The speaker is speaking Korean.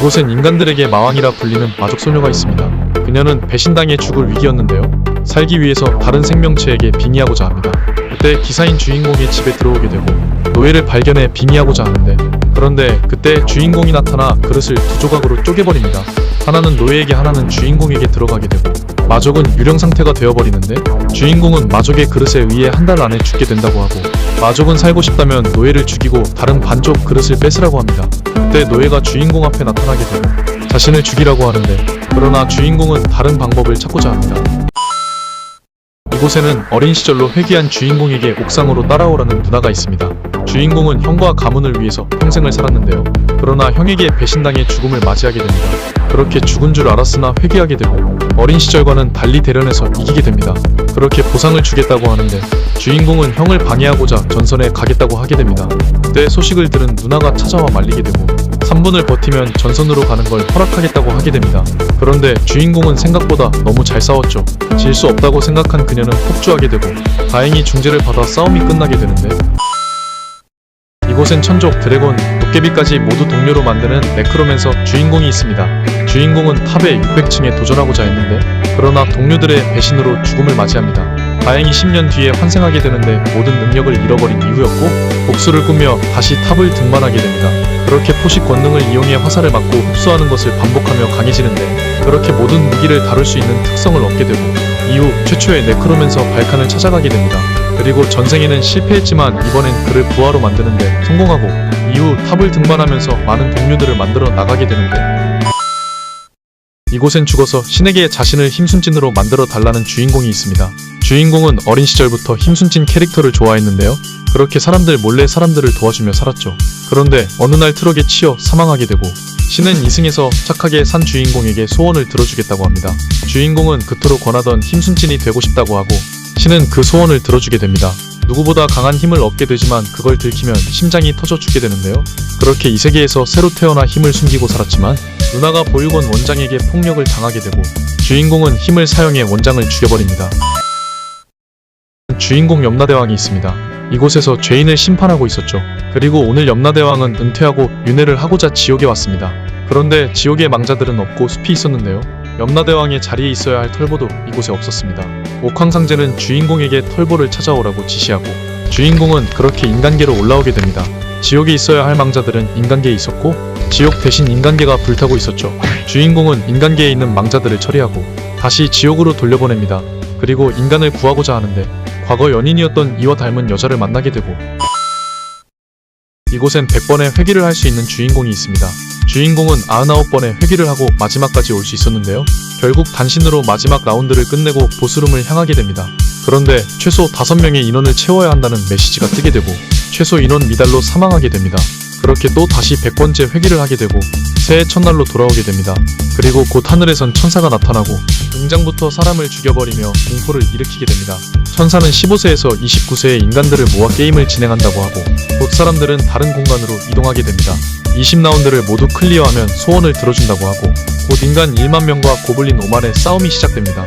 이곳엔 인간들에게 마왕이라 불리는 마족 소녀가 있습니다. 그녀는 배신당해 죽을 위기였는데요. 살기 위해서 다른 생명체에게 빙의하고자 합니다. 그때 기사인 주인공의 집에 들어오게 되고 노예를 발견해 빙의하고자 하는데, 그런데 그때 주인공이 나타나 그릇을 두 조각으로 쪼개버립니다. 하나는 노예에게, 하나는 주인공에게 들어가게 되고 마족은 유령 상태가 되어버리는데, 주인공은 마족의 그릇에 의해 한 달 안에 죽게 된다고 하고, 마족은 살고 싶다면 노예를 죽이고 다른 반쪽 그릇을 뺏으라고 합니다. 그때 노예가 주인공 앞에 나타나게 되고 자신을 죽이라고 하는데, 그러나 주인공은 다른 방법을 찾고자 합니다. 이곳에는 어린 시절로 회귀한 주인공에게 옥상으로 따라오라는 누나가 있습니다. 주인공은 형과 가문을 위해서 평생을 살았는데요. 그러나 형에게 배신당해 죽음을 맞이하게 됩니다. 그렇게 죽은 줄 알았으나 회귀하게 되고 어린 시절과는 달리 대련해서 이기게 됩니다. 그렇게 보상을 주겠다고 하는데, 주인공은 형을 방해하고자 전선에 가겠다고 하게 됩니다. 그때 소식을 들은 누나가 찾아와 말리게 되고 3분을 버티면 전선으로 가는 걸 허락하겠다고 하게 됩니다. 그런데 주인공은 생각보다 너무 잘 싸웠죠. 질 수 없다고 생각한 그녀는 폭주하게 되고 다행히 중재를 받아 싸움이 끝나게 되는데, 이곳엔 천족, 드래곤, 도깨비까지 모두 동료로 만드는 네크로맨서 주인공이 있습니다. 주인공은 탑의 600층에 도전하고자 했는데, 그러나 동료들의 배신으로 죽음을 맞이합니다. 다행히 10년 뒤에 환생하게 되는데 모든 능력을 잃어버린 이후였고, 복수를 꾸며 다시 탑을 등반하게 됩니다. 그렇게 포식 권능을 이용해 화살을 맞고 흡수하는 것을 반복하며 강해지는데, 그렇게 모든 무기를 다룰 수 있는 특성을 얻게 되고 이후 최초의 네크로맨서 발칸을 찾아가게 됩니다. 그리고 전생에는 실패했지만 이번엔 그를 부하로 만드는데 성공하고, 이후 탑을 등반하면서 많은 동료들을 만들어 나가게 되는데, 이곳엔 죽어서 신에게 자신을 힘순진으로 만들어 달라는 주인공이 있습니다. 주인공은 어린 시절부터 힘순진 캐릭터를 좋아했는데요. 그렇게 사람들 몰래 사람들을 도와주며 살았죠. 그런데 어느 날 트럭에 치여 사망하게 되고, 신은 이승에서 착하게 산 주인공에게 소원을 들어주겠다고 합니다. 주인공은 그토록 권하던 힘순진이 되고 싶다고 하고, 신은 그 소원을 들어주게 됩니다. 누구보다 강한 힘을 얻게 되지만 그걸 들키면 심장이 터져 죽게 되는데요. 그렇게 이 세계에서 새로 태어나 힘을 숨기고 살았지만 누나가 보육원 원장에게 폭력을 당하게 되고 주인공은 힘을 사용해 원장을 죽여버립니다. 주인공 염라대왕이 있습니다. 이곳에서 죄인을 심판하고 있었죠. 그리고 오늘 염라대왕은 은퇴하고 윤회를 하고자 지옥에 왔습니다. 그런데 지옥에 망자들은 없고 숲이 있었는데요. 염라대왕의 자리에 있어야 할 털보도 이곳에 없었습니다. 옥황상제는 주인공에게 털보를 찾아오라고 지시하고, 주인공은 그렇게 인간계로 올라오게 됩니다. 지옥에 있어야 할 망자들은 인간계에 있었고, 지옥 대신 인간계가 불타고 있었죠. 주인공은 인간계에 있는 망자들을 처리하고 다시 지옥으로 돌려보냅니다. 그리고 인간을 구하고자 하는데, 과거 연인이었던 이와 닮은 여자를 만나게 되고, 이곳엔 100번의 회귀를 할 수 있는 주인공이 있습니다. 주인공은 99번의 회귀를 하고 마지막까지 올 수 있었는데요. 결국 단신으로 마지막 라운드를 끝내고 보스룸을 향하게 됩니다. 그런데 최소 5명의 인원을 채워야 한다는 메시지가 뜨게 되고 최소 인원 미달로 사망하게 됩니다. 그렇게 또 다시 100번째 회귀를 하게 되고 새해 첫날로 돌아오게 됩니다. 그리고 곧 하늘에선 천사가 나타나고 등장부터 사람을 죽여버리며 공포를 일으키게 됩니다. 천사는 15세에서 29세의 인간들을 모아 게임을 진행한다고 하고, 곧 사람들은 다른 공간으로 이동하게 됩니다. 20라운드를 모두 클리어하면 소원을 들어준다고 하고, 곧 인간 1만 명과 고블린 5만의 싸움이 시작됩니다.